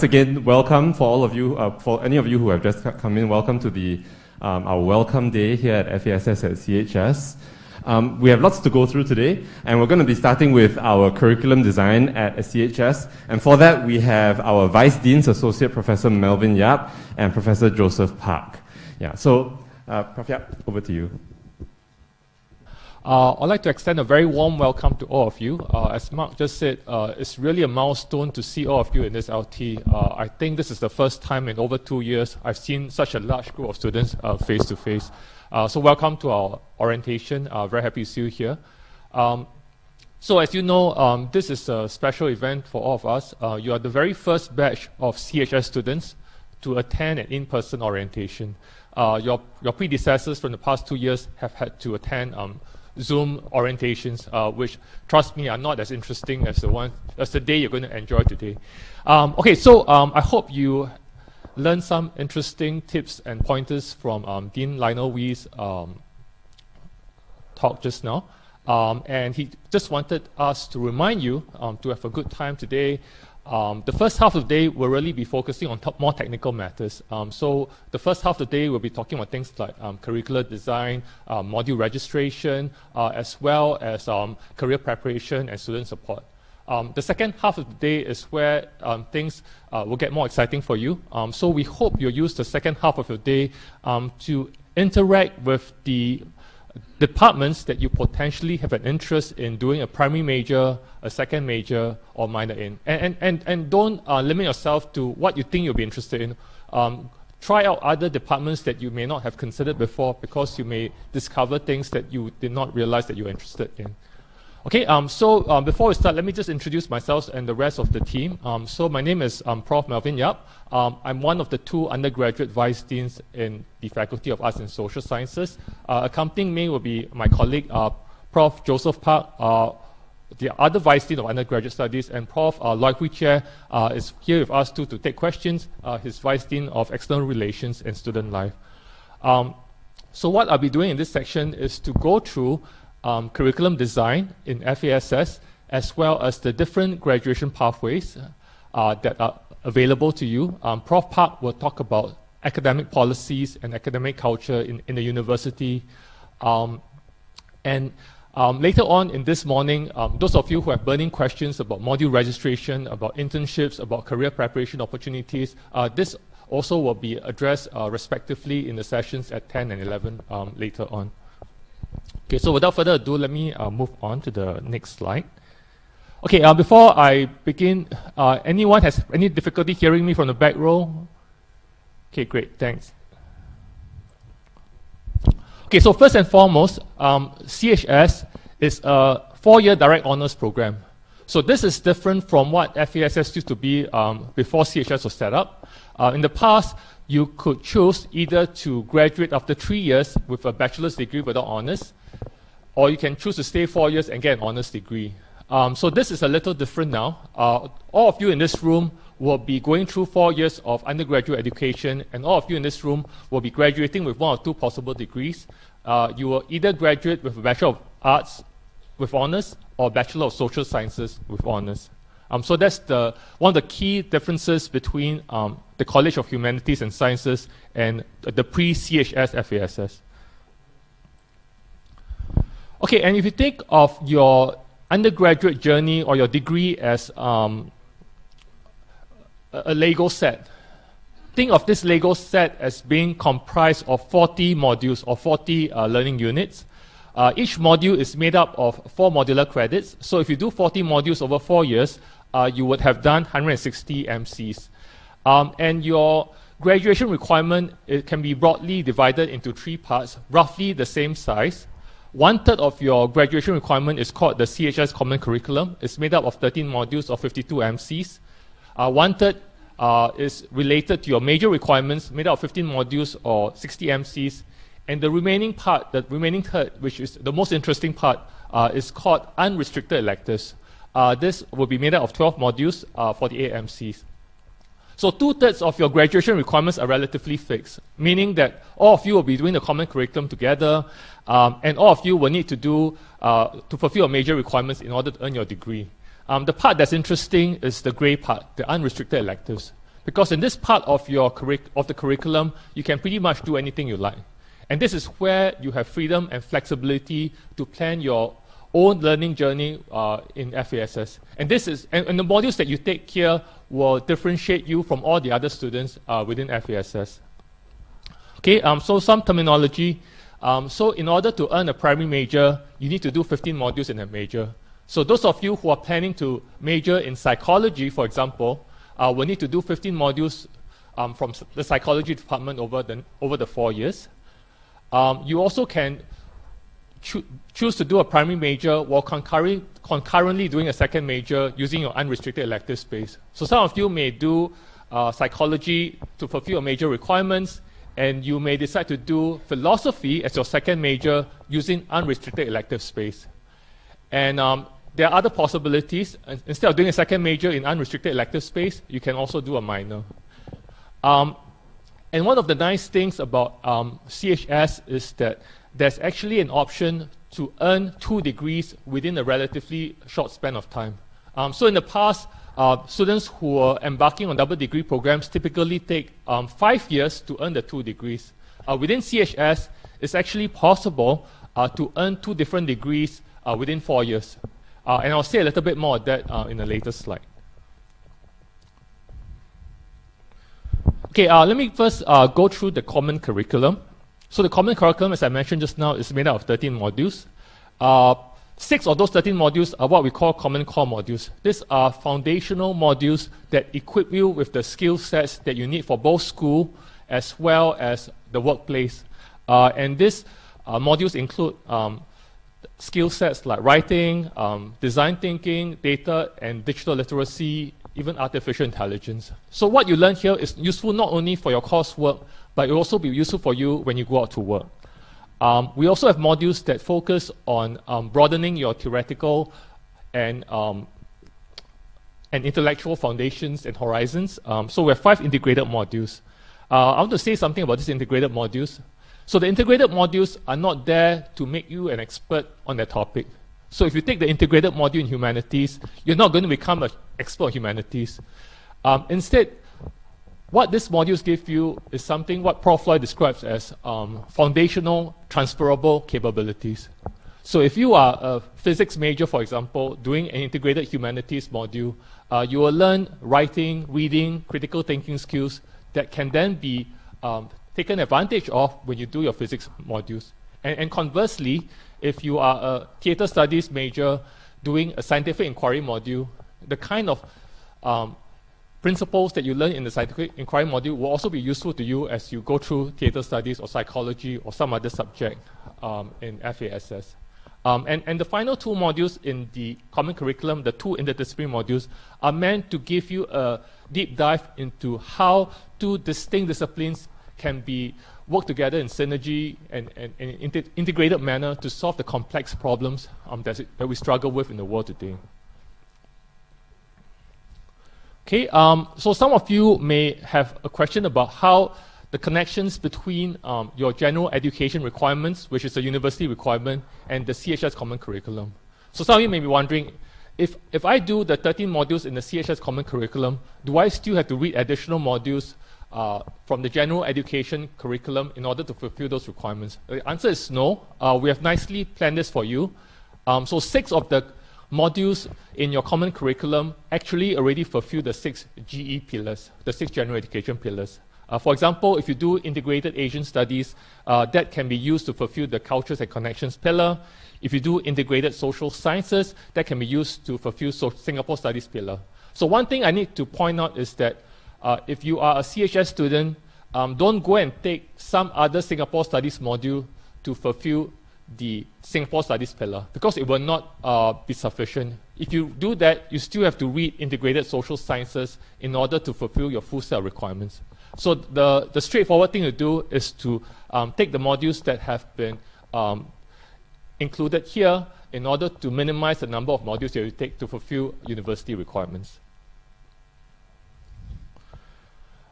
Again, welcome for all of you, for any of you who have just come in, welcome to the our welcome day here at FASS at CHS. We have lots to go through today, and we're going to be starting with our curriculum design at CHS. And for that, we have our Vice Deans, Associate Professor Melvin Yap and Professor Joseph Park. Yeah, so Prof. Yap, over to you. I'd like to extend a very warm welcome to all of you. As Mark just said, it's really a milestone to see all of you in this LT. I think this is the first time in over 2 years I've seen such a large group of students face to face. So welcome to our orientation. Very happy to see you here. So as you know, this is a special event for all of us. You are the very first batch of CHS students to attend an in-person orientation. Your predecessors from the past 2 years have had to attend Zoom orientations, which, trust me, are not as interesting as the day you're going to enjoy today. Okay, so I hope you learned some interesting tips and pointers from Dean Lionel Wee's talk just now. And he just wanted us to remind you to have a good time today. The first half of the day will really be focusing on more technical matters. So the first half of the day we'll be talking about things like curricular design, module registration, as well as career preparation and student support. The second half of the day is where things will get more exciting for you. So we hope you'll use the second half of your day to interact with the departments that you potentially have an interest in doing a primary major, a second major, or minor in. And don't limit yourself to what you think you'll be interested in. Try out other departments that you may not have considered before, because you may discover things that you did not realize that you're interested in. Okay, so before we start, let me just introduce myself and the rest of the team. So my name is Prof. Melvin Yap. I'm one of the 2 undergraduate vice deans in the Faculty of Arts and Social Sciences. Accompanying me will be my colleague, Prof. Joseph Park, the other vice dean of undergraduate studies, and Prof. Chieh is here with us too to take questions. He's vice dean of external relations and student life. So what I'll be doing in this section is to go through curriculum design in FASS, as well as the different graduation pathways that are available to you. Prof. Park will talk about academic policies and academic culture in the university. And later on in this morning, those of you who have burning questions about module registration, about internships, about career preparation opportunities, this also will be addressed respectively in the sessions at 10 and 11 later on. Okay, so without further ado, let me move on to the next slide. Okay, before I begin, anyone has any difficulty hearing me from the back row? Okay, great, thanks. Okay, so first and foremost, CHS is a 4-year direct honors program. So this is different from what FASS used to be before CHS was set up. In the past, you could choose either to graduate after 3 years with a bachelor's degree without honors, or you can choose to stay 4 years and get an honors degree. So this is a little different now. All of you in this room will be going through 4 years of undergraduate education, and all of you in this room will be graduating with 1 or 2 possible degrees. You will either graduate with a Bachelor of Arts with honors or Bachelor of Social Sciences with honors. So that's one of the key differences between the College of Humanities and Sciences and the pre-CHS FASS. Okay, and if you think of your undergraduate journey or your degree as a Lego set, think of this Lego set as being comprised of 40 modules or 40 learning units. Each module is made up of 4 modular credits. So if you do 40 modules over 4 years, you would have done 160 MCs. And your graduation requirement, it can be broadly divided into 3 parts, roughly the same size. 1/3 of your graduation requirement is called the CHS Common Curriculum. It's made up of 13 modules of 52 MCs. 1/3 is related to your major requirements, made up of 15 modules or 60 MCs. And the remaining part, the remaining third, which is the most interesting part, is called unrestricted electives. This will be made up of 12 modules, 48 MCs. So 2/3 of your graduation requirements are relatively fixed, meaning that all of you will be doing the common curriculum together, and all of you will need to do to fulfill your major requirements in order to earn your degree. The part that's interesting is the gray part, the unrestricted electives. Because in this part of the curriculum, you can pretty much do anything you like. And this is where you have freedom and flexibility to plan your own learning journey in FASS. And the modules that you take here will differentiate you from all the other students within FASS. Okay, so some terminology. So in order to earn a primary major, you need to do 15 modules in that major. So those of you who are planning to major in psychology, for example, will need to do 15 modules from the psychology department over the 4 years. You also can choose to do a primary major while concurrently doing a second major using your unrestricted elective space. So some of you may do psychology to fulfill your major requirements, and you may decide to do philosophy as your second major using unrestricted elective space. And there are other possibilities. Instead of doing a second major in unrestricted elective space, you can also do a minor. And one of the nice things about CHS is that there's actually an option to earn 2 degrees within a relatively short span of time. So in the past, students who are embarking on double degree programs typically take 5 years to earn the 2 degrees. Within CHS, it's actually possible to earn 2 different degrees within 4 years. And I'll say a little bit more of that in a later slide. Okay, let me first go through the common curriculum. So the common curriculum, as I mentioned just now, is made up of 13 modules. 6 of those 13 modules are what we call common core modules. These are foundational modules that equip you with the skill sets that you need for both school as well as the workplace. And these modules include skill sets like writing, design thinking, data and digital literacy, even artificial intelligence. So what you learn here is useful not only for your coursework, but it will also be useful for you when you go out to work. We also have modules that focus on broadening your theoretical and intellectual foundations and horizons. So we have 5 integrated modules. I want to say something about these integrated modules. So the integrated modules are not there to make you an expert on that topic. So if you take the integrated module in humanities, you're not going to become an expert in humanities. Instead, what these modules give you is something what Prof. Lloyd describes as foundational transferable capabilities. So if you are a physics major, for example, doing an integrated humanities module, you will learn writing, reading, critical thinking skills that can then be taken advantage of when you do your physics modules. And conversely, if you are a theatre studies major doing a scientific inquiry module, the kind of principles that you learn in the scientific inquiry module will also be useful to you as you go through theatre studies or psychology or some other subject in FASS. And the final 2 modules in the common curriculum, the 2 interdisciplinary modules, are meant to give you a deep dive into how 2 distinct disciplines can be work together in synergy and integrated manner to solve the complex problems that we struggle with in the world today. Okay, so some of you may have a question about how the connections between your general education requirements, which is a university requirement, and the CHS common curriculum. So some of you may be wondering, if I do the 13 modules in the CHS common curriculum, do I still have to read additional modules from the general education curriculum in order to fulfill those requirements? The answer is no. We have nicely planned this for you. So 6 of the modules in your common curriculum actually already fulfill the 6 GE pillars, the 6 general education pillars. For example, if you do integrated Asian studies, that can be used to fulfill the cultures and connections pillar. If you do integrated social sciences, that can be used to fulfill Singapore studies pillar. So one thing I need to point out is that if you are a CHS student, don't go and take some other Singapore studies module to fulfill the Singapore studies pillar, because it will not be sufficient. If you do that, you still have to read integrated social sciences in order to fulfill your full set of requirements. So the straightforward thing to do is to take the modules that have been included here in order to minimize the number of modules that you take to fulfill university requirements.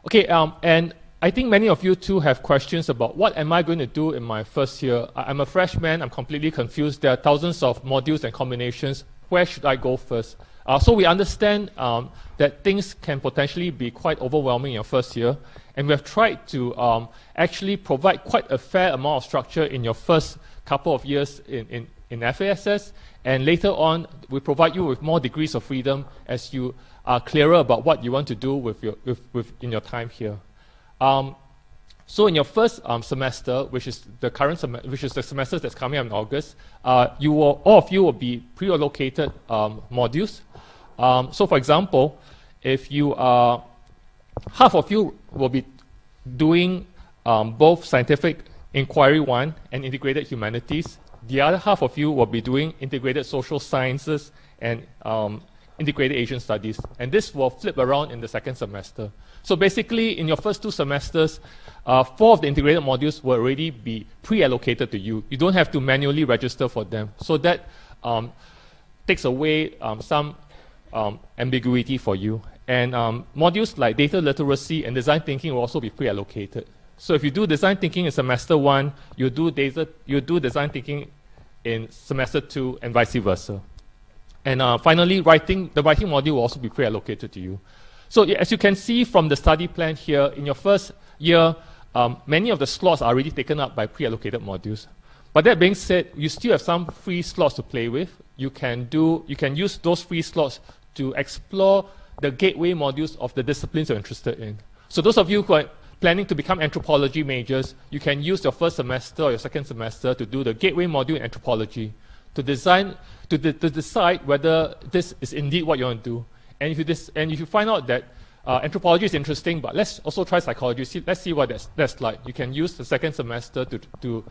Okay, and I think many of you too have questions about what am I going to do in my first year. I'm a freshman, I'm completely confused. There are thousands of modules and combinations. Where should I go first? So we understand that things can potentially be quite overwhelming in your first year, and we have tried to actually provide quite a fair amount of structure in your first couple of years in FASS, and later on we provide you with more degrees of freedom as you are clearer about what you want to do in your time here. So in your first semester, which is the semester that's coming up in August, all of you will be pre-allocated modules. So for example, if you are, half of you will be doing both Scientific Inquiry 1 and Integrated Humanities. The other half of you will be doing Integrated Social Sciences and Integrated Asian Studies. And this will flip around in the second semester. So basically, in your first 2 semesters, 4 of the integrated modules will already be pre-allocated to you. You don't have to manually register for them. So that takes away some ambiguity for you. And modules like data literacy and design thinking will also be pre-allocated. So if you do design thinking in semester 1, you do design thinking in semester 2, and vice versa. And finally, the writing module will also be pre-allocated to you. So as you can see from the study plan here, in your first year, many of the slots are already taken up by pre-allocated modules. But that being said, you still have some free slots to play with. You can use those free slots to explore the gateway modules of the disciplines you're interested in. So those of you who are planning to become anthropology majors, you can use your first semester or your second semester to do the gateway module in anthropology to decide whether this is indeed what you want to do. And if you find out that anthropology is interesting, but let's also try psychology. Let's see what that's like. You can use the second semester to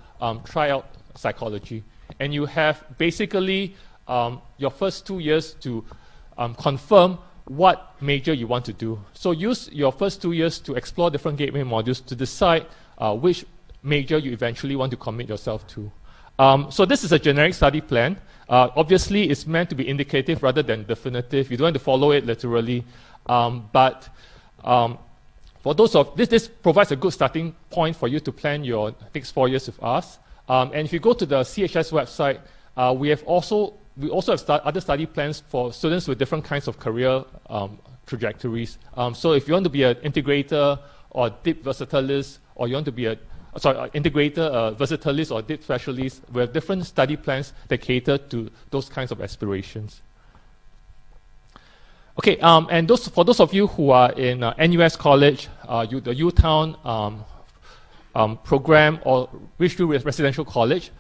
try out psychology. And you have basically your first 2 years to confirm what major you want to do. So use your first 2 years to explore different gateway modules to decide which major you eventually want to commit yourself to. So this is a generic study plan. Obviously, it's meant to be indicative rather than definitive. You don't have to follow it literally. But for those of this provides a good starting point for you to plan your next 4 years with us. And if you go to the CHS website, we also have other study plans for students with different kinds of career trajectories. So if you want to be an integrator or deep versatilist, or you want to be integrator, versatilist, or deep specialist, we have different study plans that cater to those kinds of aspirations. Okay, and for those of you who are in NUS College, the U-Town program, or Ridgeview Residential College,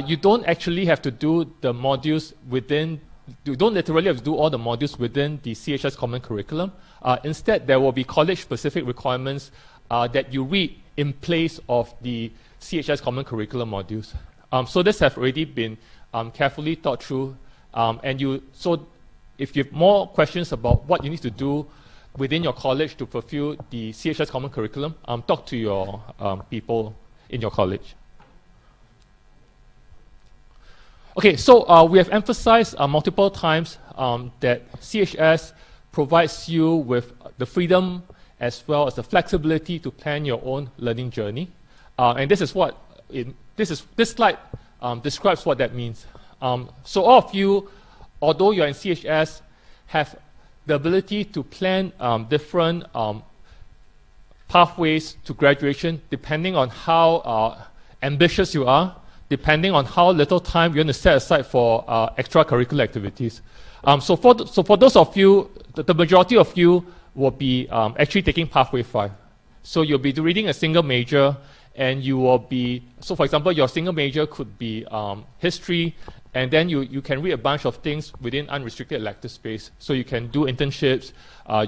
you don't actually have to do the modules within, you don't literally have to do all the modules within the CHS Common Curriculum. Instead, there will be college-specific requirements that you read in place of the CHS Common Curriculum modules. So this has already been carefully thought through, so if you have more questions about what you need to do within your college to fulfill the CHS Common Curriculum, talk to your people in your college. Okay, so we have emphasized multiple times that CHS provides you with the freedom as well as the flexibility to plan your own learning journey. And this is what this slide describes what that means. So all of you, although you're in CHS, have the ability to plan different pathways to graduation depending on how ambitious you are, depending on how little time you want to set aside for extracurricular activities. So for those of you, the majority of you will be actually taking Pathway 5. So you'll be reading a single major, and you will be, so for example, your single major could be history, and then you can read a bunch of things within unrestricted elective space. So you can do internships,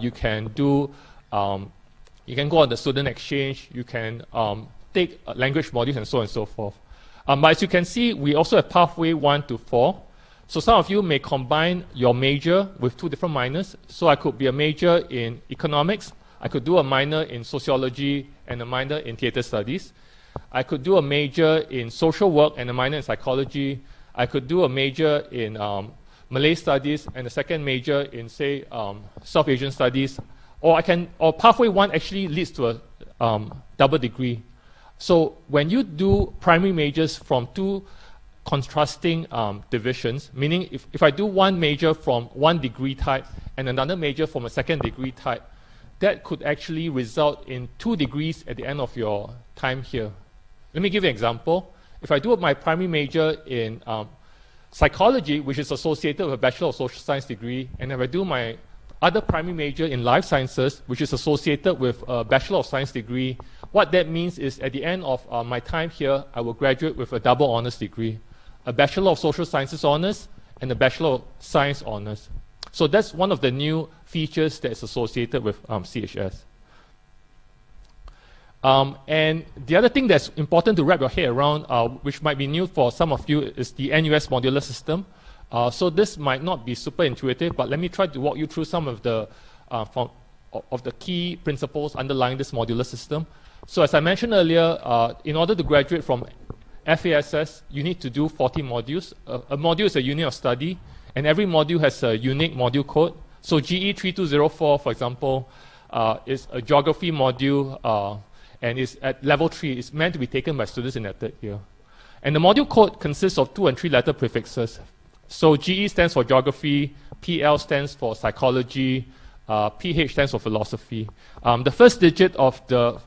you can go on the student exchange, you can take language modules, and so on and so forth. But as you can see, we also have Pathway 1 to 4. So some of you may combine your major with 2 different minors. So I could be a major in economics, I could do a minor in sociology, and a minor in theater studies. I could do a major in social work and a minor in psychology. I could do a major in Malay studies and a second major in, say, South Asian studies. Or Pathway 1 actually leads to a double degree. So when you do primary majors from 2 contrasting divisions, meaning if I do one major from one degree type and another major from a second degree type, that could actually result in 2 degrees at the end of your time here. Let me give you an example. If I do my primary major in psychology, which is associated with a Bachelor of Social Science degree, and if I do my other primary major in life sciences, which is associated with a Bachelor of Science degree, what that means is at the end of my time here, I will graduate with a double honors degree, a Bachelor of Social Sciences honors and a Bachelor of Science honors. So that's one of the new features that is associated with CHS. And the other thing that's important to wrap your head around, which might be new for some of you, is the NUS modular system. So this might not be super intuitive, but let me try to walk you through some of the key principles underlying this modular system. So as I mentioned earlier, in order to graduate from FASS, you need to do 40 modules. A module is a unit of study, and every module has a unique module code. So GE 3204, for example, is a geography module, and is at level 3. It's meant to be taken by students in their 3rd year. And the module code consists of 2 and 3 letter prefixes. So GE stands for geography, PL stands for psychology, PH stands for philosophy. The first digit of the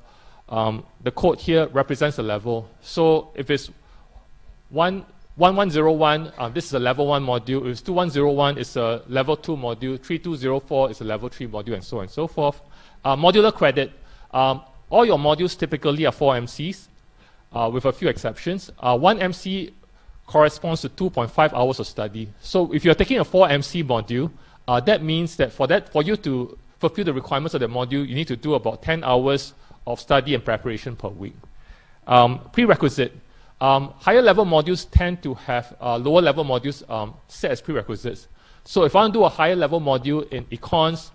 code here represents a level. So if it's 1101, this is a level 1 module. If it's 2101, it's a level 2 module. 3204 is a level 3 module, and so on and so forth. Modular credit. All your modules typically are 4 MCs, with a few exceptions. 1 MC corresponds to 2.5 hours of study. So if you're taking a 4 MC module, that means that for you to fulfill the requirements of the module, you need to do about 10 hours of study and preparation per week. Prerequisite. Higher level modules tend to have lower level modules set as prerequisites. So if I want to do a higher level module in econs,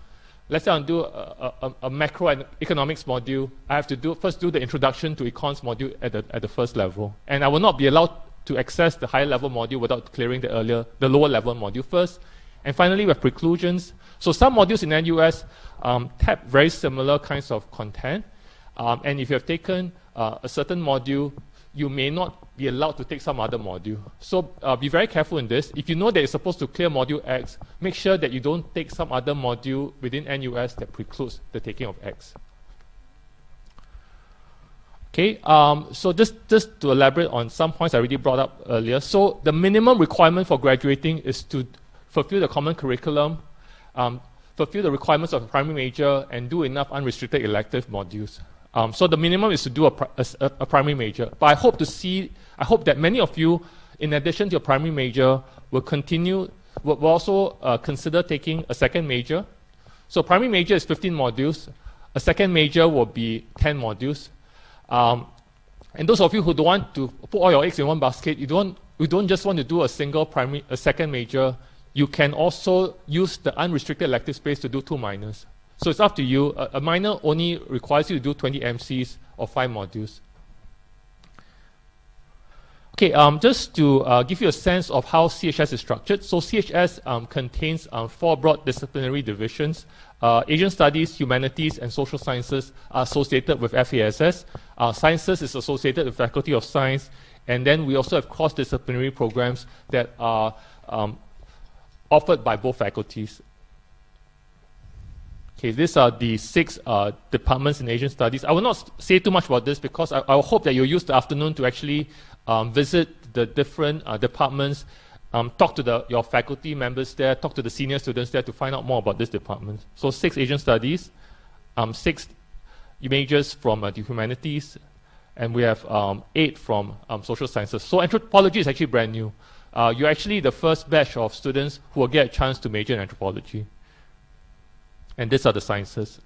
let's say I want to do a macroeconomics module, I have to first do the introduction to econs module at the first level. And I will not be allowed to access the higher level module without clearing the lower level module first. And finally, we have preclusions. So some modules in NUS tap very similar kinds of content. And if you have taken a certain module, you may not be allowed to take some other module. So be very careful in this. If you know that you're supposed to clear module X, make sure that you don't take some other module within NUS that precludes the taking of X. Okay, so just to elaborate on some points I already brought up earlier. So the minimum requirement for graduating is to fulfill the common curriculum, fulfill the requirements of a primary major, and do enough unrestricted elective modules. So the minimum is to do a primary major. But I hope that many of you, in addition to your primary major, will also consider taking a second major. So primary major is 15 modules. A second major will be 10 modules. And those of you who don't want to put all your eggs in one basket, you don't just want to do a second major, you can also use the unrestricted elective space to do 2 minors. So it's up to you. A minor only requires you to do 20 MCs or 5 modules. Okay, just to give you a sense of how CHS is structured. So CHS contains 4 broad disciplinary divisions. Asian Studies, Humanities, and Social Sciences are associated with FASS. Sciences is associated with Faculty of Science. And then we also have cross-disciplinary programs that are offered by both faculties. Okay, these are the 6 departments in Asian Studies. I will not say too much about this because I hope that you'll use the afternoon to actually visit the different departments, talk to your faculty members there, talk to the senior students there to find out more about this department. So 6 Asian Studies, 6 majors from the humanities, and we have 8 from social sciences. So anthropology is actually brand new. You're actually the first batch of students who will get a chance to major in anthropology. And these are the sciences.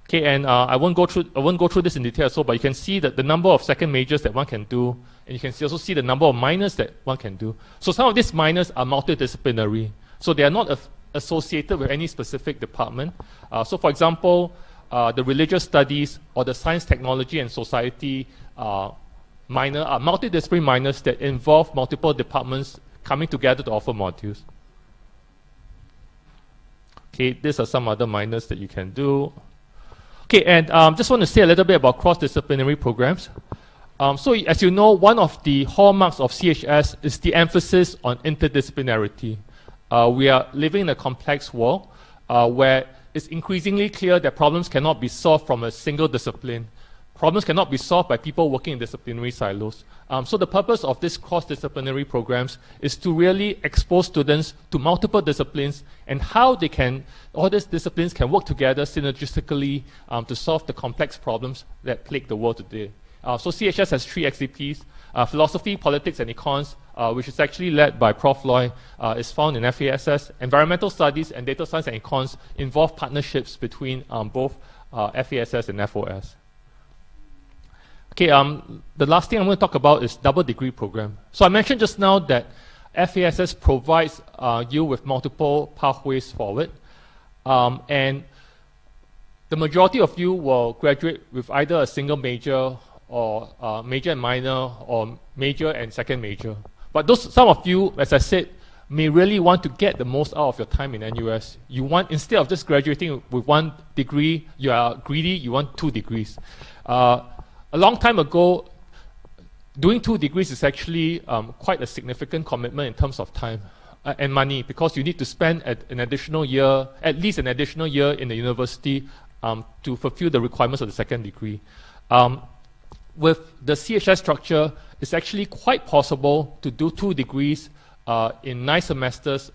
Okay, and I won't go through this in detail, but you can see that the number of second majors that one can do, and you can also see the number of minors that one can do. So some of these minors are multidisciplinary, so they are not associated with any specific department. So, for example, the religious studies or the science, technology, and society minor are multidisciplinary minors that involve multiple departments coming together to offer modules. Okay, these are some other minors that you can do. Okay, and just want to say a little bit about cross-disciplinary programs. So as you know, one of the hallmarks of CHS is the emphasis on interdisciplinarity. We are living in a complex world where it's increasingly clear that problems cannot be solved from a single discipline. Problems cannot be solved by people working in disciplinary silos. So the purpose of these cross-disciplinary programs is to really expose students to multiple disciplines and how they can, all these disciplines can work together synergistically to solve the complex problems that plague the world today. So CHS has 3 XDPs, philosophy, politics, and econs, which is actually led by Prof. Loy, is found in FASS. Environmental studies and data science and econs involve partnerships between both FASS and FOS. Okay, the last thing I'm going to talk about is double degree program. So I mentioned just now that FASS provides you with multiple pathways forward, and the majority of you will graduate with either a single major or major and minor, or major and second major. But some of you, as I said, may really want to get the most out of your time in NUS. You want, instead of just graduating with 1 degree, you are greedy, you want 2 degrees. A long time ago, doing 2 degrees is actually quite a significant commitment in terms of time and money, because you need to spend an additional year, at least an additional year in the university to fulfill the requirements of the second degree. With the CHS structure, it's actually quite possible to do 2 degrees in 9 semesters,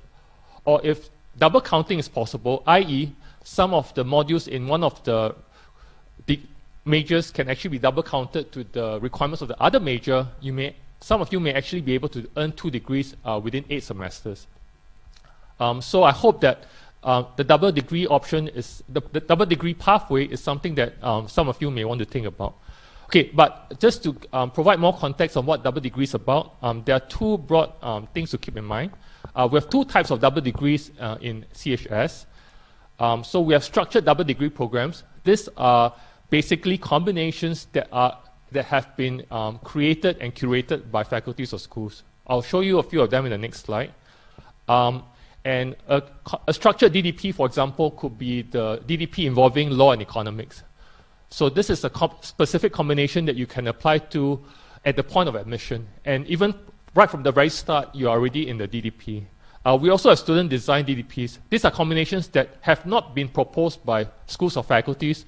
or if double counting is possible, i.e. some of the modules in one of the majors can actually be double counted to the requirements of the other major, some of you may actually be able to earn 2 degrees within 8 semesters. So I hope that the double degree option is, the double degree pathway is something that some of you may want to think about. Okay, but just to provide more context on what double degree is about, there are 2 broad things to keep in mind. We have 2 types of double degrees in CHS. So we have structured double degree programs. These are basically combinations that have been created and curated by faculties or schools. I'll show you a few of them in the next slide. And a structured DDP, for example, could be the DDP involving law and economics. So this is a specific combination that you can apply to at the point of admission. And even right from the very start, you're already in the DDP. We also have student-designed DDPs. These are combinations that have not been proposed by schools or faculties,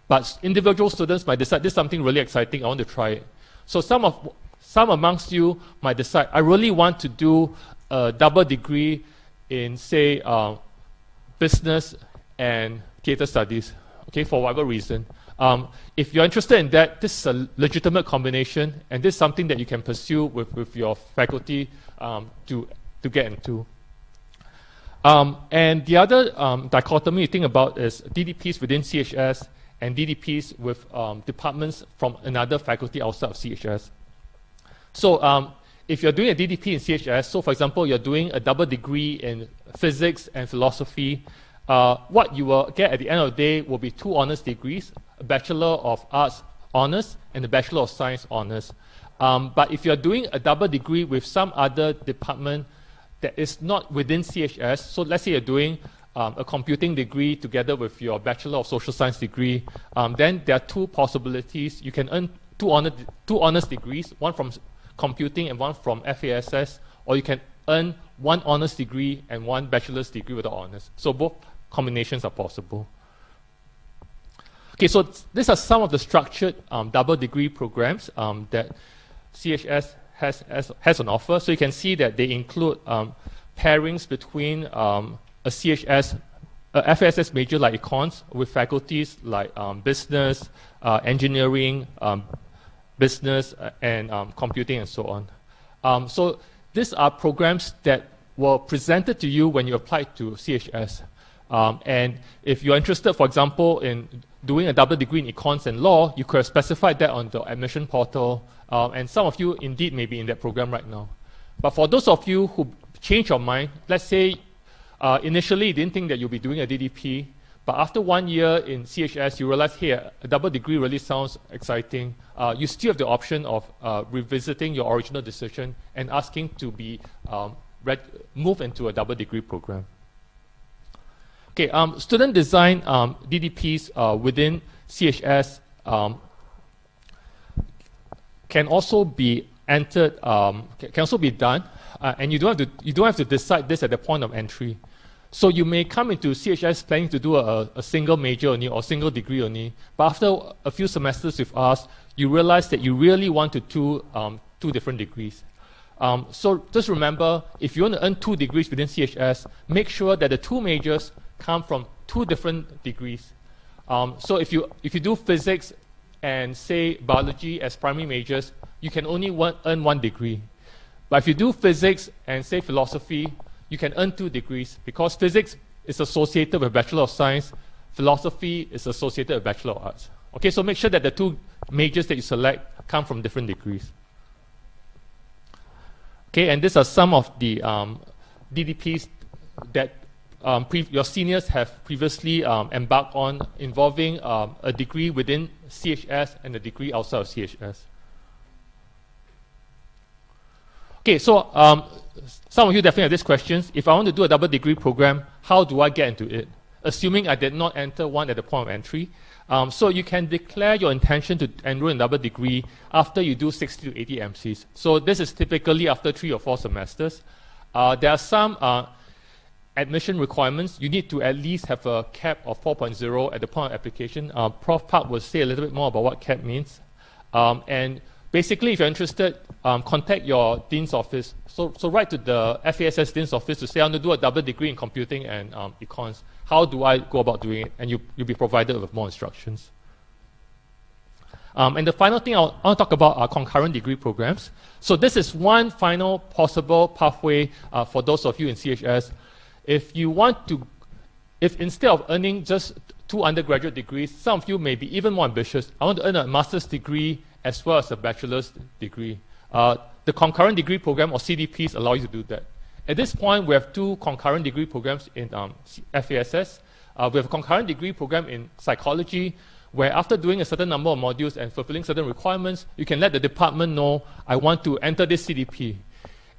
but individual students might decide, this is something really exciting, I want to try it. So some amongst you might decide, I really want to do a double degree in, say, business and theater studies, okay, for whatever reason. If you're interested in that, this is a legitimate combination, and this is something that you can pursue with your faculty to get into. And the other dichotomy you think about is DDPs within CHS and DDPs with departments from another faculty outside of CHS. So if you're doing a DDP in CHS, so for example, you're doing a double degree in physics and philosophy, what you will get at the end of the day will be 2 honors degrees, a Bachelor of Arts honors and a Bachelor of Science honors. But if you're doing a double degree with some other department that is not within CHS, so let's say you're doing a computing degree together with your Bachelor of Social Science degree, then there are 2 possibilities. You can earn 2 honors degrees, one from computing and one from FASS, or you can earn 1 honors degree and 1 bachelor's degree with the honors. So both combinations are possible. Okay, so these are some of the structured double degree programs that CHS has on offer. So you can see that they include pairings between a CHS, FASS major like econs with faculties like business, engineering, business, and computing, and so on. So these are programs that were presented to you when you applied to CHS. And if you're interested, for example, in doing a double degree in econs and law, you could have specified that on the admission portal. And some of you indeed may be in that program right now. But for those of you who change your mind, let's say initially you didn't think that you'll be doing a DDP, but after 1 year in CHS, you realize, hey, a double degree really sounds exciting. You still have the option of revisiting your original decision and asking to be moved into a double degree program. Okay, student design DDPs within CHS can also be entered, can also be done, and you don't have to decide this at the point of entry. So you may come into CHS planning to do a single major only or single degree only, but after a few semesters with us, you realize that you really want to do two different degrees. So just remember, if you want to earn 2 degrees within CHS, make sure that the 2 majors come from 2 different degrees. So if you do physics and say biology as primary majors, you can only earn 1 degree. But if you do physics and say philosophy, you can earn 2 degrees because physics is associated with Bachelor of Science, philosophy is associated with Bachelor of Arts. Okay, so make sure that the 2 majors that you select come from different degrees. Okay, and these are some of the DDPs that your seniors have previously embarked on involving a degree within CHS and a degree outside of CHS. Okay, so some of you definitely have these questions. If I want to do a double degree program, how do I get into it? Assuming I did not enter one at the point of entry. So you can declare your intention to enroll in double degree after you do 60 to 80 MCs. So this is typically after 3 or 4 semesters. There are some admission requirements. You need to at least have a CAP of 4.0 at the point of application. Prof. Park will say a little bit more about what CAP means. And basically, if you're interested, contact your dean's office. So write to the FASS dean's office to say, I want to do a double degree in computing and econs. How do I go about doing it? And you'll be provided with more instructions. And the final thing I want to talk about are concurrent degree programs. So this is one final possible pathway for those of you in CHS. If you want to, if instead of earning just 2 undergraduate degrees, some of you may be even more ambitious. I want to earn a master's degree as well as a bachelor's degree. The concurrent degree program or CDPs allow you to do that. At this point, we have 2 concurrent degree programs in FASS. We have a concurrent degree program in psychology, where after doing a certain number of modules and fulfilling certain requirements, you can let the department know, I want to enter this CDP.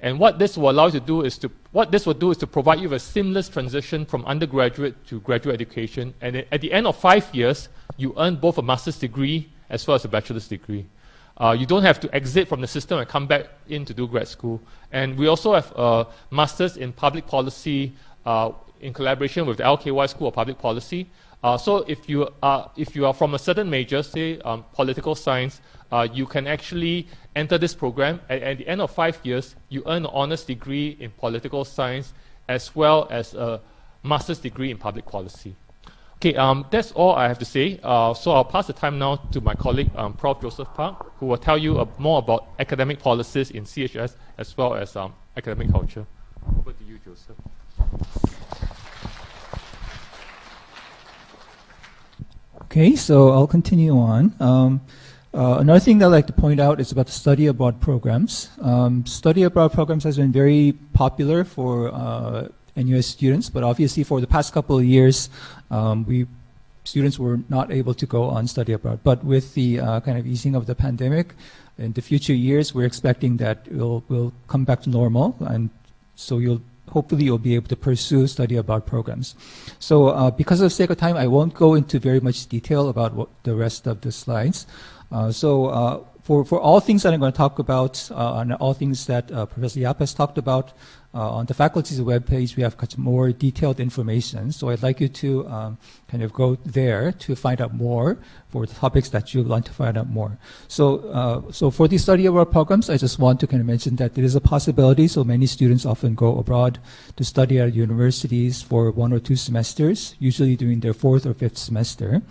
And what this will allow you to do is to provide you with a seamless transition from undergraduate to graduate education. And at the end of 5 years, you earn both a master's degree as well as a bachelor's degree. You don't have to exit from the system and come back in to do grad school. And we also have a master's in public policy in collaboration with the LKY School of Public Policy. So if you are from a certain major, say political science, you can actually enter this program. At the end of 5 years, you earn an honors degree in political science as well as a master's degree in public policy. Okay, that's all I have to say. So I'll pass the time now to my colleague, Prof. Joseph Park, who will tell you more about academic policies in CHS as well as academic culture. Over to you, Joseph. Okay, so I'll continue on. Another thing that I'd like to point out is about the study abroad programs. Study abroad programs has been very popular for NUS students, but obviously for the past couple of years, students were not able to go on study abroad. But with the kind of easing of the pandemic, in the future years, we're expecting that will come back to normal, and so hopefully you'll be able to pursue study abroad programs. So because of sake of time, I won't go into very much detail about what the rest of the slides. For all things that I'm going to talk about, and all things that Professor Yap has talked about, on the faculty's webpage, we have more detailed information. So I'd like you to kind of go there to find out more for the topics that you want to find out more. So for these study abroad programs, I just want to kind of mention that there is a possibility. So many students often go abroad to study at universities for 1 or 2 semesters, usually during their 4th or 5th semester.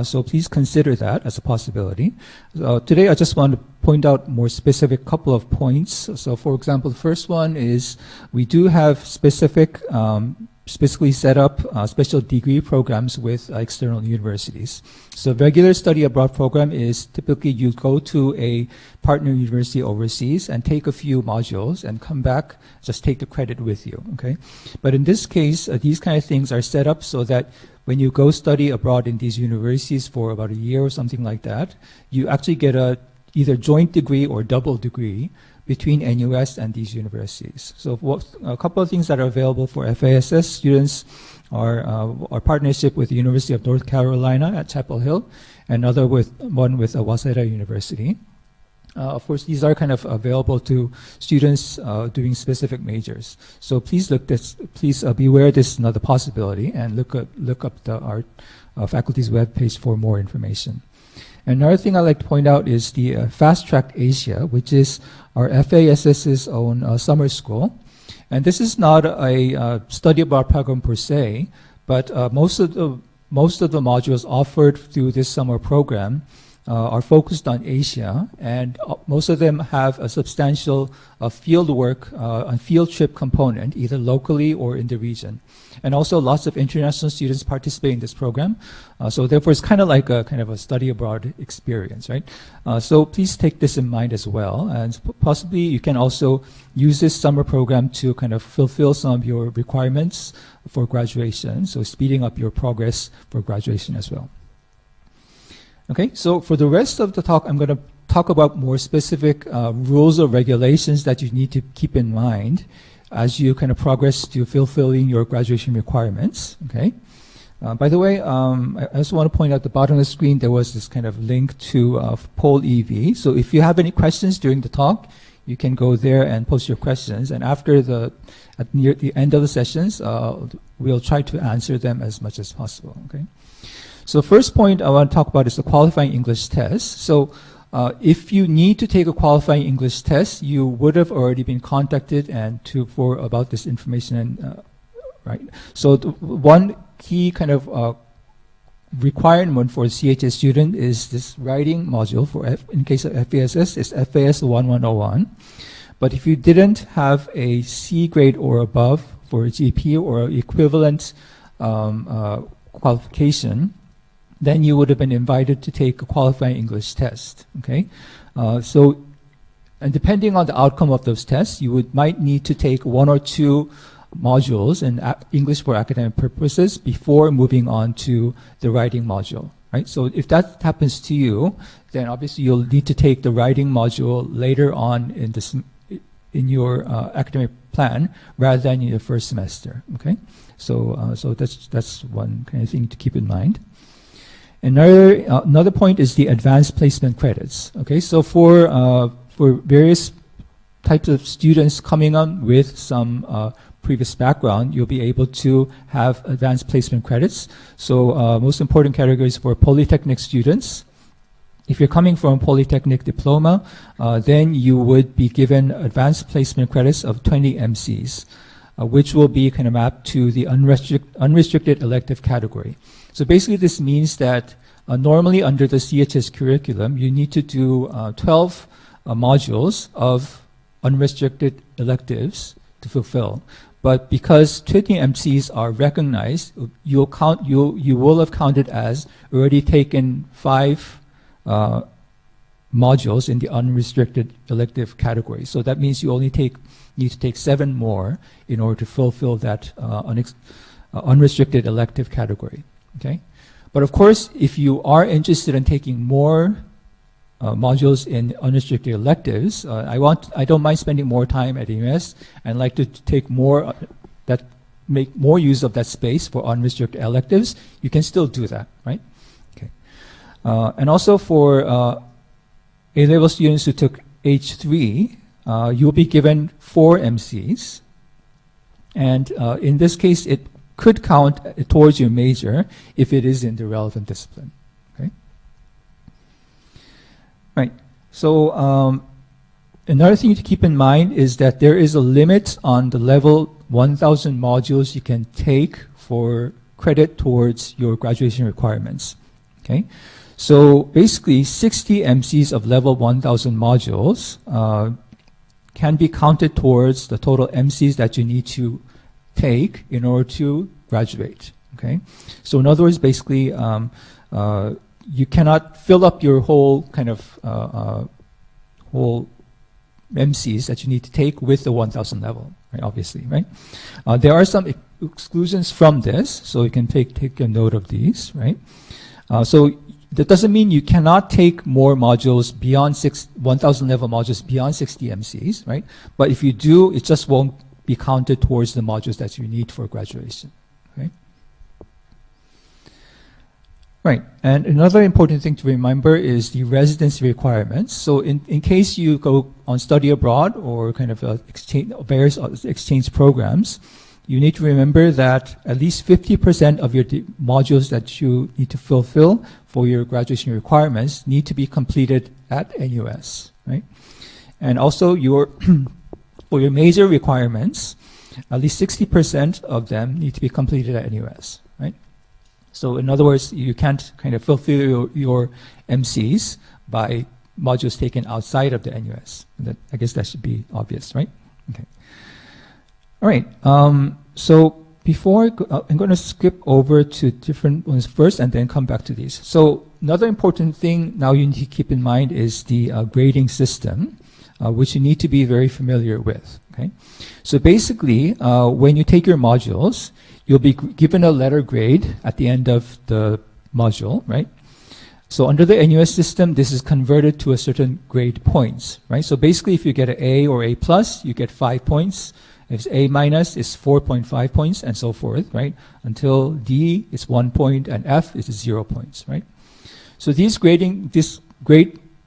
So please consider that as a possibility. Today, I just want to point out more specific couple of points. So for example, the first one is we do have specifically set up special degree programs with external universities. So regular study abroad program is typically you go to a partner university overseas and take a few modules and come back, just take the credit with you, okay? But in this case, these kind of things are set up so that when you go study abroad in these universities for about a year or something like that, you actually get a either joint degree or double degree between NUS and these universities. So a couple of things that are available for FASS students are our partnership with the University of North Carolina at Chapel Hill, and one with Waseda University. Of course, these are kind of available to students doing specific majors. So please be aware this is another possibility, and look up our faculty's webpage for more information. Another thing I'd like to point out is the Fast Track Asia, which is our FASS's own summer school. And this is not a study abroad program per se, but most of the modules offered through this summer program are focused on Asia, and most of them have a substantial field work and field trip component, either locally or in the region. And also lots of international students participate in this program. So therefore it's kind of like a study abroad experience, right? So please take this in mind as well. And possibly you can also use this summer program to kind of fulfill some of your requirements for graduation. So speeding up your progress for graduation as well. Okay, so for the rest of the talk, I'm going to talk about more specific rules or regulations that you need to keep in mind as you kind of progress to fulfilling your graduation requirements. Okay. By the way, I also want to point out at the bottom of the screen there was this kind of link to Poll EV. So if you have any questions during the talk, you can go there and post your questions. And near the end of the sessions, we'll try to answer them as much as possible. Okay. So first point I want to talk about is the qualifying English test. So if you need to take a qualifying English test, you would have already been contacted about this information, right? So one key kind of requirement for a CHS student is this writing module. In case of FASS, it's FAS 1101. But if you didn't have a C grade or above for a GP or equivalent qualification, then you would have been invited to take a qualifying English test. Okay, and depending on the outcome of those tests, you might need to take one or two modules in English for academic purposes before moving on to the writing module. Right. So if that happens to you, then obviously you'll need to take the writing module later on in your academic plan rather than in your first semester. Okay, so that's one kind of thing to keep in mind. Another point is the advanced placement credits. Okay, so for various types of students coming on with some previous background, you'll be able to have advanced placement credits. So most important categories for polytechnic students. If you're coming from a polytechnic diploma, then you would be given advanced placement credits of 20 MCs, which will be kind of mapped to the unrestricted elective category. So basically this means that normally under the CHS curriculum, you need to do 12 modules of unrestricted electives to fulfill. But because 20 MCs are recognized, you will have counted as already taken 5 modules in the unrestricted elective category. So that means you only need to take 7 more in order to fulfill that unrestricted elective category. Okay, but of course, if you are interested in taking more modules in unrestricted electives, I don't mind spending more time at NUS and like to take more make more use of that space for unrestricted electives. You can still do that, right? Okay, and also for A-level students who took H3, you'll be given 4 MCs, and in this case, it could count towards your major if it is in the relevant discipline. Okay. Right. So another thing to keep in mind is that there is a limit on the level 1,000 modules you can take for credit towards your graduation requirements. Okay. So basically, 60 MCs of level 1,000 modules can be counted towards the total MCs that you need to take in order to graduate. Okay, so in other words, basically, you cannot fill up your whole kind of whole MCs that you need to take with the 1,000 level, right? Obviously, right? There are some exclusions from this, so you can take a note of these, right? So that doesn't mean you cannot take more modules beyond 1,000 level modules beyond 60 MCs, right? But if you do, it just won't be counted towards the modules that you need for graduation. Okay. Right. And another important thing to remember is the residency requirements. So in case you go on study abroad or kind of various exchange programs, you need to remember that at least 50% of your modules that you need to fulfill for your graduation requirements need to be completed at NUS, right? And also for your major requirements, at least 60% of them need to be completed at NUS, right? So in other words, you can't kind of fulfill your MCs by modules taken outside of the NUS. I guess that should be obvious, right? Okay. All right. So before I'm going to skip over to different ones first and then come back to these. So another important thing now you need to keep in mind is the grading system, which you need to be very familiar with. Okay. So basically, when you take your modules, you'll be given a letter grade at the end of the module, right? So under the NUS system, this is converted to a certain grade points, right? So basically, if you get an A or A plus, you get 5 points. If it's A minus, it's 4.5 points, and so forth, right? Until D is 1 point, and F is 0 points, right? So these grade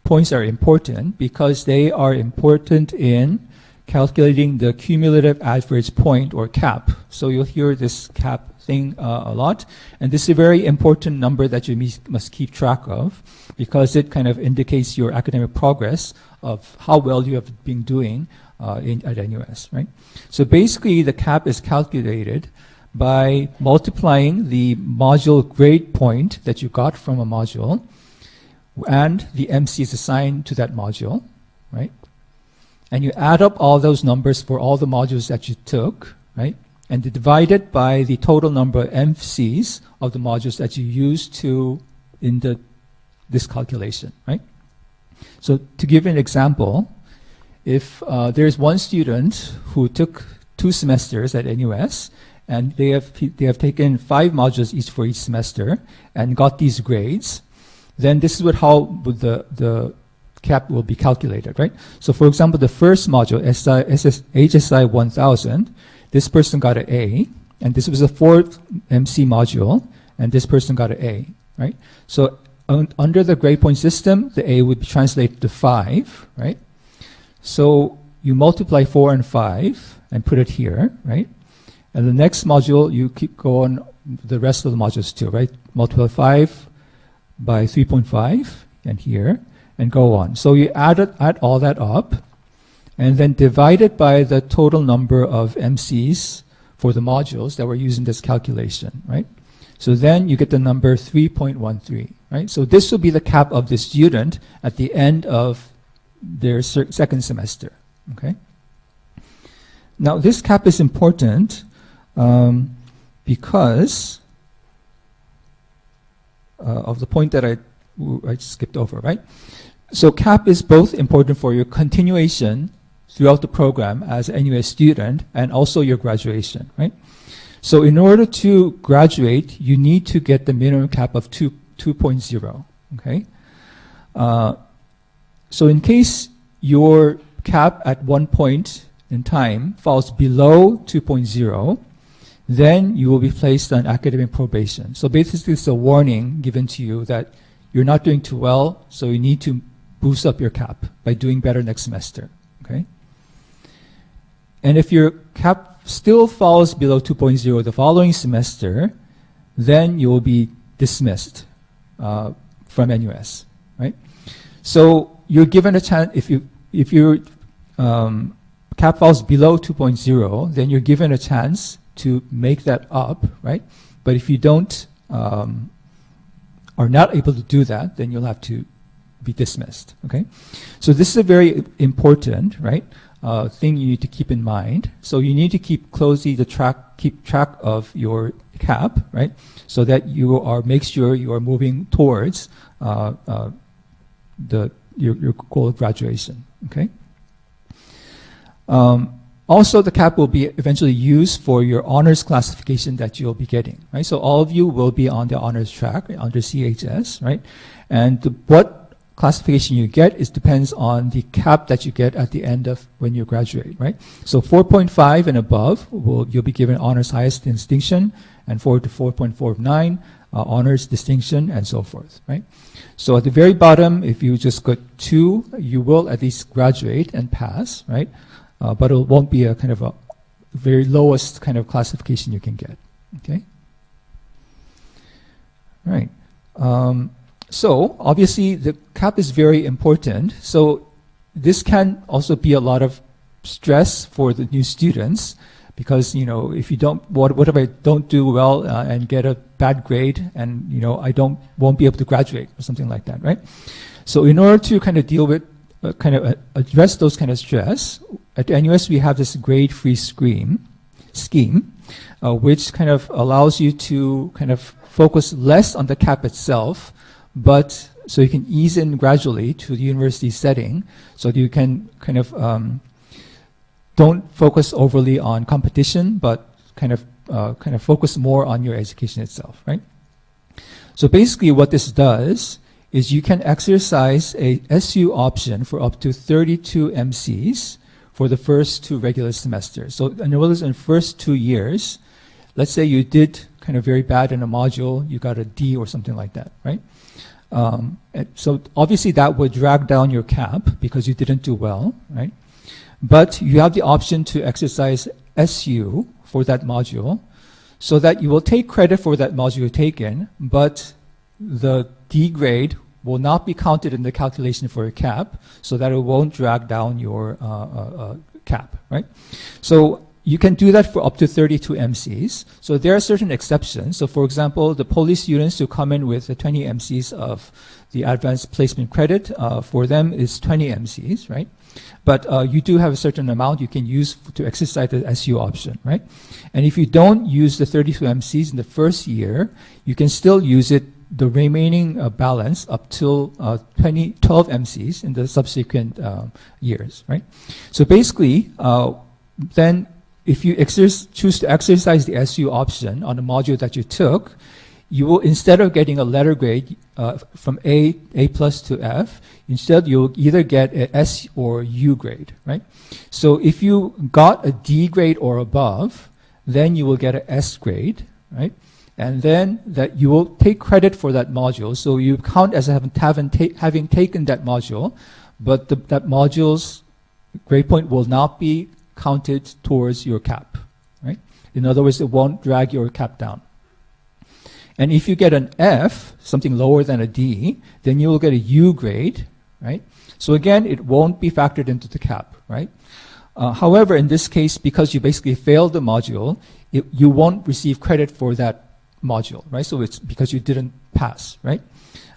points are important because they are important in calculating the cumulative average point, or CAP. So you'll hear this CAP thing a lot. And this is a very important number that you must keep track of because it kind of indicates your academic progress of how well you have been doing at NUS, right? So basically, the CAP is calculated by multiplying the module grade point that you got from a module and the MC is assigned to that module, right? And you add up all those numbers for all the modules that you took, right? And you divide it by the total number of MCs of the modules that you used in this calculation, right? So to give an example, if there's one student who took 2 semesters at NUS, and they have taken 5 modules each for each semester and got these grades, then this is how the CAP will be calculated, right? So for example, the first module, HSI 1000, this person got an A, and this was a 4th MC module, and this person got an A, right? So under the grade point system, the A would be translated to 5, right? So you multiply 4 and 5 and put it here, right? And the next module, you keep going the rest of the modules too, right? Multiply 5 by 3.5 and here, and go on. So you add all that up, and then divide it by the total number of MCs for the modules that were used in this calculation, right? So then you get the number 3.13, right? So this will be the CAP of the student at the end of their second semester, okay? Now this CAP is important because of the point that I skipped over, right? So CAP is both important for your continuation throughout the program as a NUS student and also your graduation, right? So in order to graduate, you need to get the minimum CAP of 2.0, okay? So in case your CAP at one point in time falls below 2.0, then you will be placed on academic probation. So basically it's a warning given to you that you're not doing too well, so you need to boost up your CAP by doing better next semester, okay? And if your CAP still falls below 2.0 the following semester, then you will be dismissed from NUS, right? So you're given a chance, if your CAP falls below 2.0, then you're given a chance to make that up, right? But if you don't, are not able to do that, then you'll have to be dismissed, okay? So this is a very important, right, thing you need to keep in mind. So you need to keep track of your CAP, right? So that make sure you are moving towards your goal of graduation, okay? Also, the CAP will be eventually used for your honors classification that you'll be getting, right? So all of you will be on the honors track under CHS, right? And what classification you get depends on the CAP that you get at the end of when you graduate, right? So 4.5 and above, you'll be given honors highest distinction, and 4 to 4.49 honors, distinction, and so forth, right? So at the very bottom, if you just got 2, you will at least graduate and pass, right? But it won't be a kind of a very lowest kind of classification you can get, okay? Right. So obviously the CAP is very important. So this can also be a lot of stress for the new students, because, you know, if you don't, what if I don't do well and get a bad grade, and, you know, I won't be able to graduate or something like that, right? So in order to kind of deal with, address those kind of stress, at the NUS we have this grade-free scheme, which kind of allows you to kind of focus less on the CAP itself, but so you can ease in gradually to the university setting, so that you can kind of don't focus overly on competition, but kind of focus more on your education itself, right? So basically what this does is you can exercise a SU option for up to 32 MCs for the first 2 regular semesters. So in other words, in the first 2 years, let's say you did kind of very bad in a module, you got a D or something like that, right? So obviously that would drag down your CAP because you didn't do well, right? But you have the option to exercise SU for that module, so that you will take credit for that module taken, but the D grade will not be counted in the calculation for your CAP, so that it won't drag down your CAP, right? So you can do that for up to 32 MCs. So there are certain exceptions. So for example, the poly students who come in with the 20 MCs of the advanced placement credit, for them is 20 MCs, right? But you do have a certain amount you can use to exercise the SU option, right? And if you don't use the 32 MCs in the first year, you can still use it, the remaining balance, up till 12 MCs in the subsequent years, right? So basically, then if you choose to exercise the SU option on the module that you took, you will, instead of getting a letter grade from A plus to F, instead you'll either get a S or U grade, right? So if you got a D grade or above, then you will get an S grade, right? And then that you will take credit for that module. So you count as having taken that module, but that module's grade point will not be counted towards your CAP, right? In other words, it won't drag your CAP down. And if you get an F, something lower than a D, then you will get a U grade, right? So again, it won't be factored into the CAP, right? However, in this case, because you basically failed the module, you won't receive credit for that module, right? So it's because you didn't pass, right?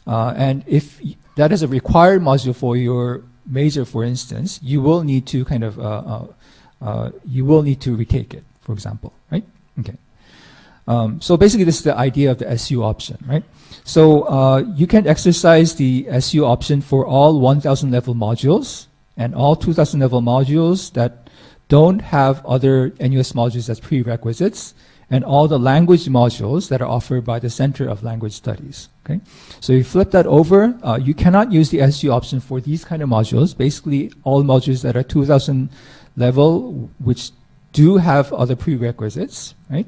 And if that is a required module for your major, for instance, you will need to kind of you will need to retake it, for example, right? Okay. So basically, this is the idea of the SU option, right? So you can exercise the SU option for all 1,000 level modules and all 2,000 level modules that don't have other NUS modules as prerequisites, and all the language modules that are offered by the Center of Language Studies. Okay, so you flip that over. You cannot use the SU option for these kind of modules. Basically, all modules that are 2,000 level, which do have other prerequisites, right?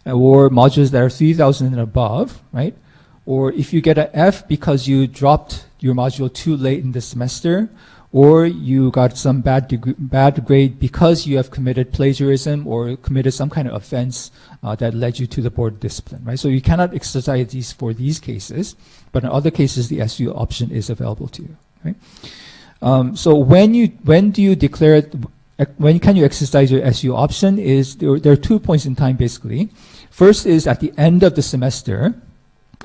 Or modules that are 3,000 and above, right? Or if you get an F because you dropped your module too late in the semester, or you got some bad grade because you have committed plagiarism or committed some kind of offense that led you to the board discipline, right? So you cannot exercise these for these cases, but in other cases, the SU option is available to you, right? So when do you declare it? When can you exercise your SU option? There are 2 points in time, basically. First is at the end of the semester,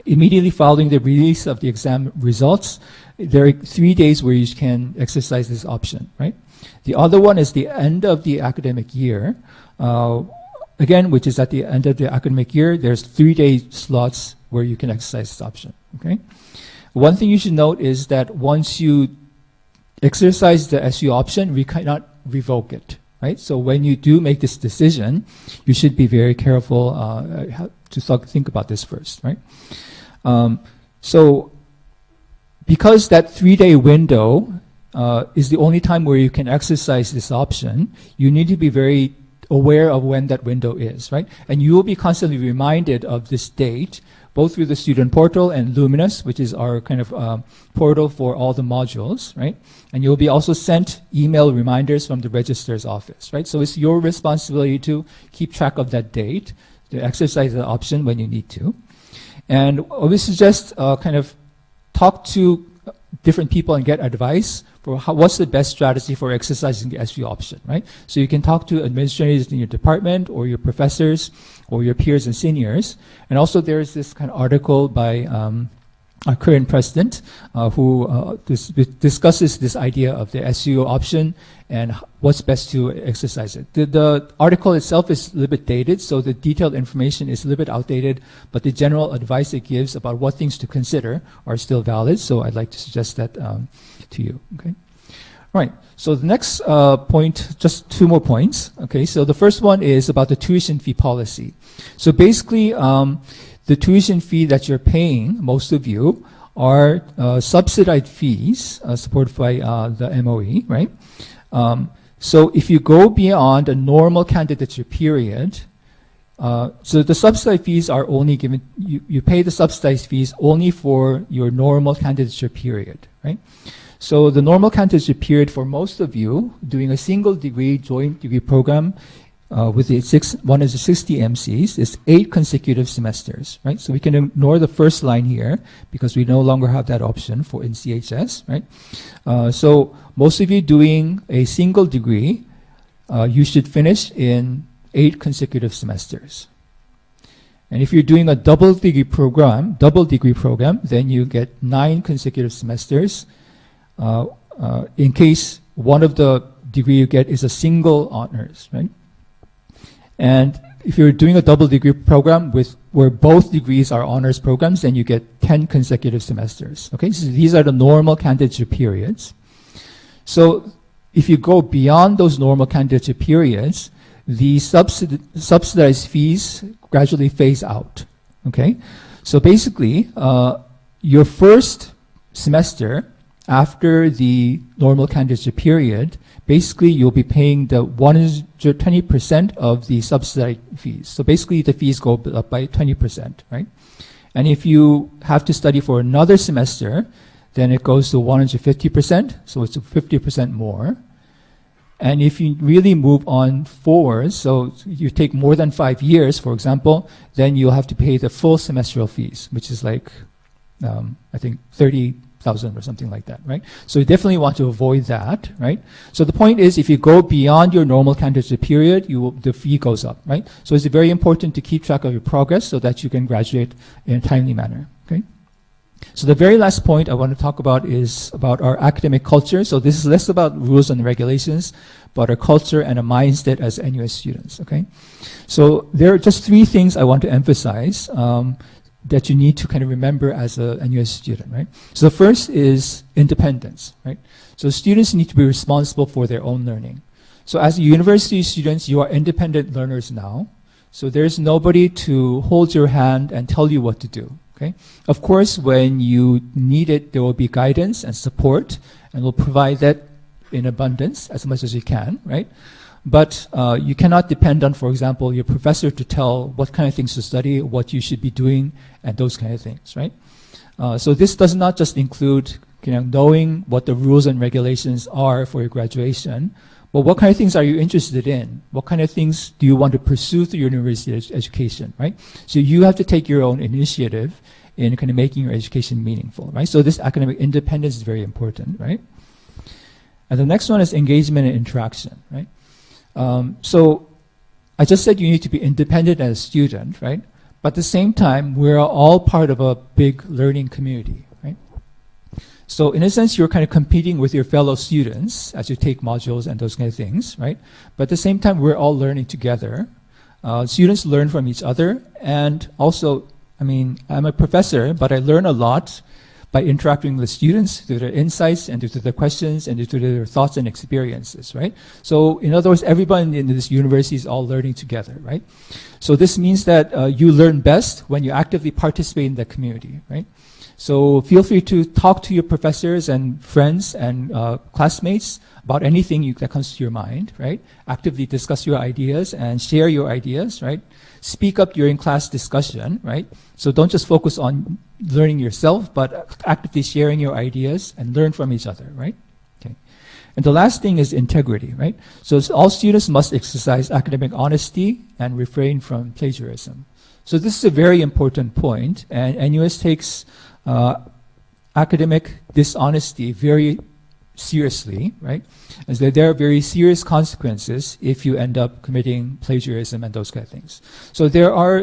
immediately following the release of the exam results. There are 3 days where you can exercise this option, right? The other one is the end of the academic year. Again, which is at the end of the academic year, there's 3-day slots where you can exercise this option, okay? One thing you should note is that once you exercise the SU option, we cannot revoke it, right? So when you do make this decision, you should be very careful to think about this first, right? So because that 3-day window is the only time where you can exercise this option, you need to be very aware of when that window is, right? And you will be constantly reminded of this date both through the student portal and Luminous, which is our kind of portal for all the modules, right? And you'll be also sent email reminders from the registrar's office, right? So it's your responsibility to keep track of that date, to exercise the option when you need to. And we suggest kind of talk to different people and get advice for what's the best strategy for exercising the SVU option, right? So you can talk to administrators in your department or your professors or your peers and seniors. And also there's this kind of article by our current president who discusses this idea of the SVU option and what's best to exercise it. The article itself is a little bit dated, so the detailed information is a little bit outdated, but the general advice it gives about what things to consider are still valid, so I'd like to suggest that to you. Okay. All right, so the next point, just 2 more points. Okay, so the first one is about the tuition fee policy. So basically, the tuition fee that you're paying, most of you, are subsidized fees supported by the MOE, right? So if you go beyond a normal candidature period, so the subsidized fees are only given, you pay the subsidized fees only for your normal candidature period, right? So the normal candidature period for most of you doing a single degree, joint degree program with the 160 MCs is 8 consecutive semesters, right? So we can ignore the first line here because we no longer have that option for in CHS, right? So most of you doing a single degree, you should finish in 8 consecutive semesters. And if you're doing a double degree program, then you get 9 consecutive semesters in case one of the degree you get is a single honors, right? And if you're doing a double degree program where both degrees are honors programs, then you get 10 consecutive semesters. Okay, so these are the normal candidature periods. So if you go beyond those normal candidature periods, the subsidized fees gradually phase out. Okay, so basically, your first semester after the normal candidature period, basically you'll be paying the 120% of the subsidized fees. So basically the fees go up by 20%, right? And if you have to study for another semester, then it goes to 150%, so it's 50% more. And if you really move on forward, so you take more than 5 years, for example, then you'll have to pay the full semestral fees, which is like, I think 30,000 or something like that, right? So you definitely want to avoid that, right? So the point is, if you go beyond your normal candidature period, the fee goes up, right? So it's very important to keep track of your progress so that you can graduate in a timely manner, okay? So the very last point I want to talk about is about our academic culture. So this is less about rules and regulations, but our culture and a mindset as NUS students, okay? So there are just 3 things I want to emphasize that you need to kind of remember as a NUS student, right? So the first is independence, right? So students need to be responsible for their own learning. So as university students, you are independent learners now. So there's nobody to hold your hand and tell you what to do, okay? Of course, when you need it, there will be guidance and support, and we'll provide that in abundance as much as we can, right? But you cannot depend on, for example, your professor to tell what kind of things to study, what you should be doing, and those kind of things, right? So this does not just include knowing what the rules and regulations are for your graduation, but what kind of things are you interested in? What kind of things do you want to pursue through your university education, right? So you have to take your own initiative in kind of making your education meaningful, right? So this academic independence is very important, right? And the next one is engagement and interaction, right? So I just said you need to be independent as a student, right? But at the same time, we're all part of a big learning community, right? So in a sense, you're kind of competing with your fellow students as you take modules and those kind of things, right? But at the same time, we're all learning together. Students learn from each other. And also, I mean, I'm a professor, but I learn a lot by interacting with students through their insights and through their questions and through their thoughts and experiences, right? So in other words, everyone in this university is all learning together, right? So this means that you learn best when you actively participate in the community, right? So feel free to talk to your professors and friends and classmates about anything that comes to your mind, right? Actively discuss your ideas and share your ideas, right? Speak up during class discussion, right? So don't just focus on learning yourself, but actively sharing your ideas and learn from each other, right? Okay. And the last thing is integrity, right? So all students must exercise academic honesty and refrain from plagiarism. So this is a very important point, and NUS takes academic dishonesty very seriously, right? As there are very serious consequences if you end up committing plagiarism and those kind of things. So you are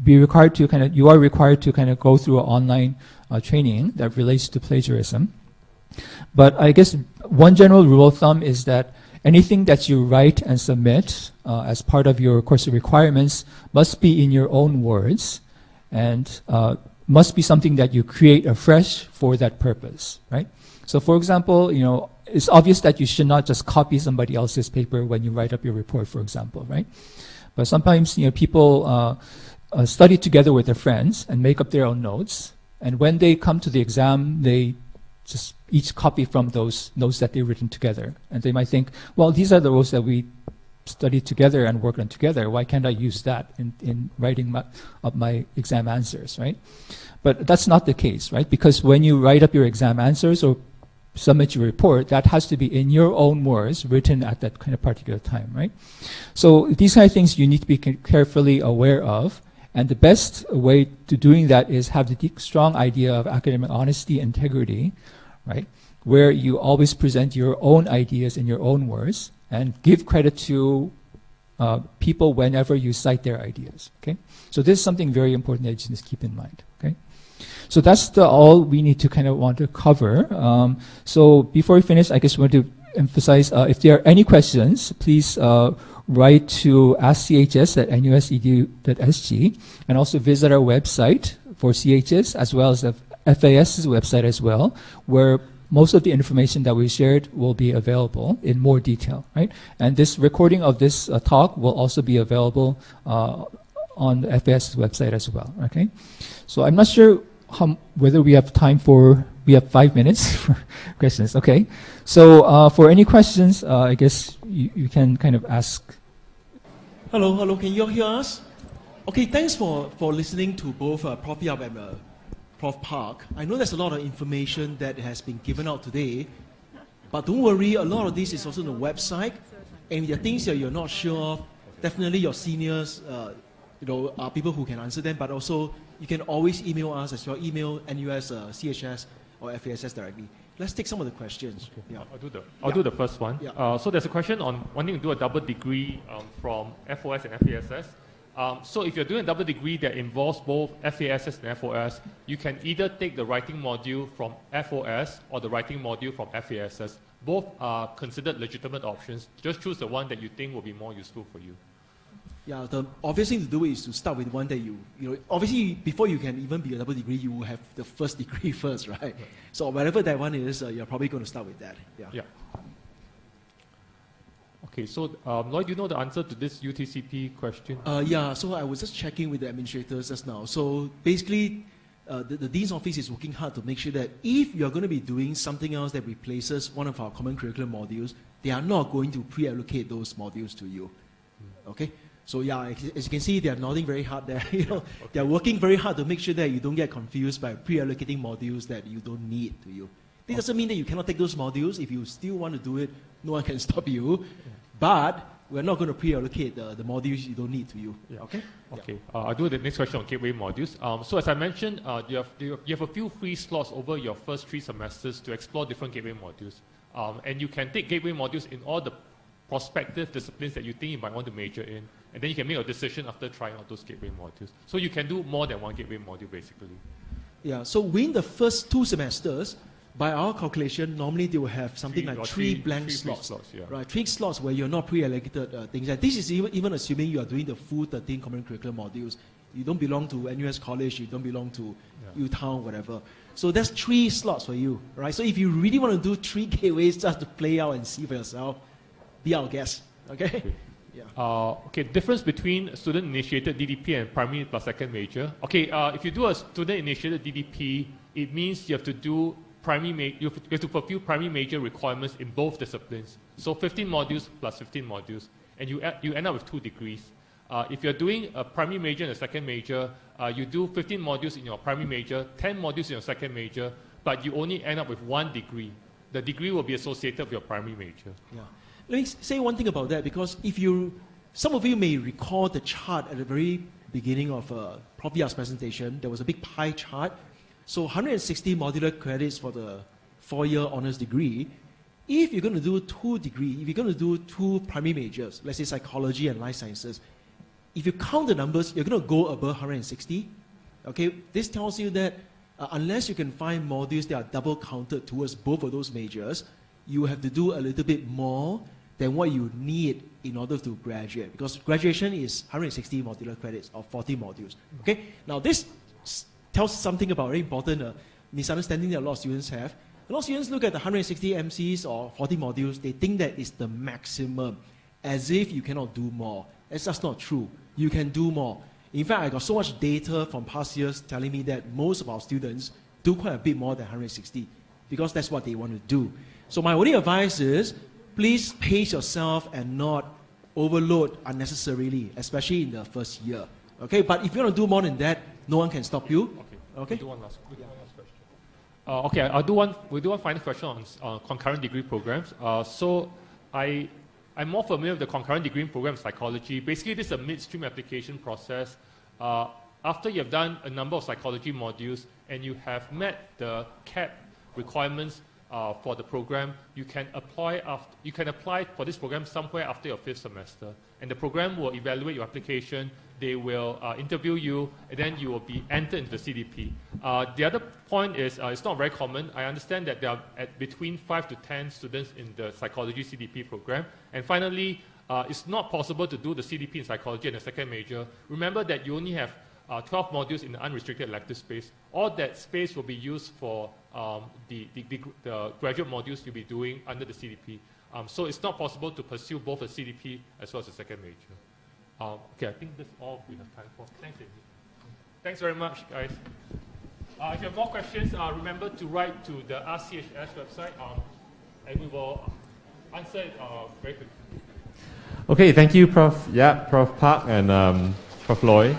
required to kind of go through an online training that relates to plagiarism. But I guess one general rule of thumb is that anything that you write and submit as part of your course of requirements must be in your own words and must be something that you create afresh for that purpose, right? So for example, it's obvious that you should not just copy somebody else's paper when you write up your report, for example, right? But sometimes, people study together with their friends and make up their own notes. And when they come to the exam, they just each copy from those notes that they've written together. And they might think, well, these are the notes that we studied together and worked on together. Why can't I use that in writing up my exam answers, right? But that's not the case, right? Because when you write up your exam answers or submit your report, that has to be in your own words, written at that kind of particular time, right? So these kind of things you need to be carefully aware of. And the best way to doing that is have the strong idea of academic honesty, integrity, right? Where you always present your own ideas in your own words and give credit to people whenever you cite their ideas, okay? So this is something very important that you just keep in mind, okay? So that's all we need to kind of want to cover. So before we finish, I just want to emphasize, if there are any questions, please write to askchs@nus.edu.sg and also visit our website for CHS as well as the FAS's website as well, where most of the information that we shared will be available in more detail, right? And this recording of this talk will also be available on the FAS's website as well, okay? So I'm not sure whether we have time we have 5 minutes for questions, okay? So for any questions, I guess you can kind of ask. Hello, can you all hear us? Okay, thanks for listening to both Prof. Yap and Prof. Park. I know there's a lot of information that has been given out today, but don't worry, a lot of this is also on the website, and if there are things that you're not sure of, definitely your seniors, are people who can answer them, but also you can always email us as well, email NUS, CHS, or FASS directly. Let's take some of the questions. Okay. Yeah. I'll do the first one. Yeah. So there's a question on wanting to do a double degree from FOS and FASS. So if you're doing a double degree that involves both FASS and FOS, you can either take the writing module from FOS or the writing module from FASS. Both are considered legitimate options. Just choose the one that you think will be more useful for you. Yeah, the obvious thing to do is to start with one that obviously before you can even be a double degree, you will have the first degree first, right? So whatever that one is, you're probably going to start with that. Yeah. Okay, so Lloyd, do you know the answer to this UTCP question? Yeah, so I was just checking with the administrators just now. So basically, the Dean's office is working hard to make sure that if you're going to be doing something else that replaces one of our common curriculum modules, they are not going to pre-allocate those modules to you. Okay? So yeah, as you can see, they are nodding very hard there. They are working very hard to make sure that you don't get confused by pre-allocating modules that you don't need to you. This doesn't mean that you cannot take those modules. If you still want to do it, no one can stop you. But we're not going to pre-allocate the modules you don't need to you. Yeah. Okay? Okay. Yeah. I'll do the next question on gateway modules. So as I mentioned, you have a few free slots over your first 3 semesters to explore different gateway modules. And you can take gateway modules in all the prospective disciplines that you think you might want to major in. And then you can make a decision after trying out those gateway modules. So you can do more than one gateway module, basically. Yeah, so within the first 2 semesters, by our calculation, normally they will have something like 3 blank slots. Yeah. Right, 3 slots where you're not pre-allocated things. And this is even assuming you are doing the full 13 common curriculum modules. You don't belong to NUS College, you don't belong to UTown, whatever. So that's 3 slots for you, right? So if you really want to do 3 gateways just to play out and see for yourself, be our guest, okay? Okay, difference between student-initiated DDP and primary plus second major. Okay, if you do a student-initiated DDP, it means you have to do you have to fulfill primary major requirements in both disciplines. So 15 modules plus 15 modules, and you end up with 2 degrees. If you're doing a primary major and a second major, you do 15 modules in your primary major, 10 modules in your second major, but you only end up with 1 degree. The degree will be associated with your primary major. Yeah. Let me say one thing about that, because some of you may recall the chart at the very beginning of Prof. Yap's presentation. There was a big pie chart. So 160 modular credits for the 4-year honors degree. If you're going to do 2 degrees, if you're going to do 2 primary majors, let's say psychology and life sciences, if you count the numbers, you're going to go above 160. Okay, this tells you that unless you can find modules that are double counted towards both of those majors, you have to do a little bit more than what you need in order to graduate, because graduation is 160 modular credits or 40 modules. Okay, now this tells something about very important misunderstanding that a lot of students have. A lot of students look at the 160 MCs or 40 modules, they think that it's the maximum, as if you cannot do more. It's just not true. You can do more. In fact, I got so much data from past years telling me that most of our students do quite a bit more than 160, because that's what they want to do. So my only advice is, please pace yourself and not overload unnecessarily, especially in the first year. Okay, but if you want to do more than that, no one can stop you. Okay. We'll do one last question. Okay, we'll do one final question on concurrent degree programs. So I'm more familiar with the concurrent degree program in psychology. Basically, this is a midstream application process. After you have done a number of psychology modules and you have met the CAP requirements for the program, you can apply for this program somewhere after your 5th semester. And the program will evaluate your application, they will interview you, and then you will be entered into the CDP. The other point is, it's not very common. I understand that there are between 5 to 10 students in the psychology CDP program. And finally, it's not possible to do the CDP in psychology in the second major. Remember that you only have 12 modules in the unrestricted elective space. All that space will be used for the graduate modules you'll be doing under the CDP. So it's not possible to pursue both a CDP as well as a second major. Okay, I think that's all we have time for. Thanks, Amy. Thanks very much, guys. If you have more questions, remember to write to the FASS CHS website, and we will answer it very quickly. Okay, thank you, Prof. Yap, Prof. Park, and Prof. Loy.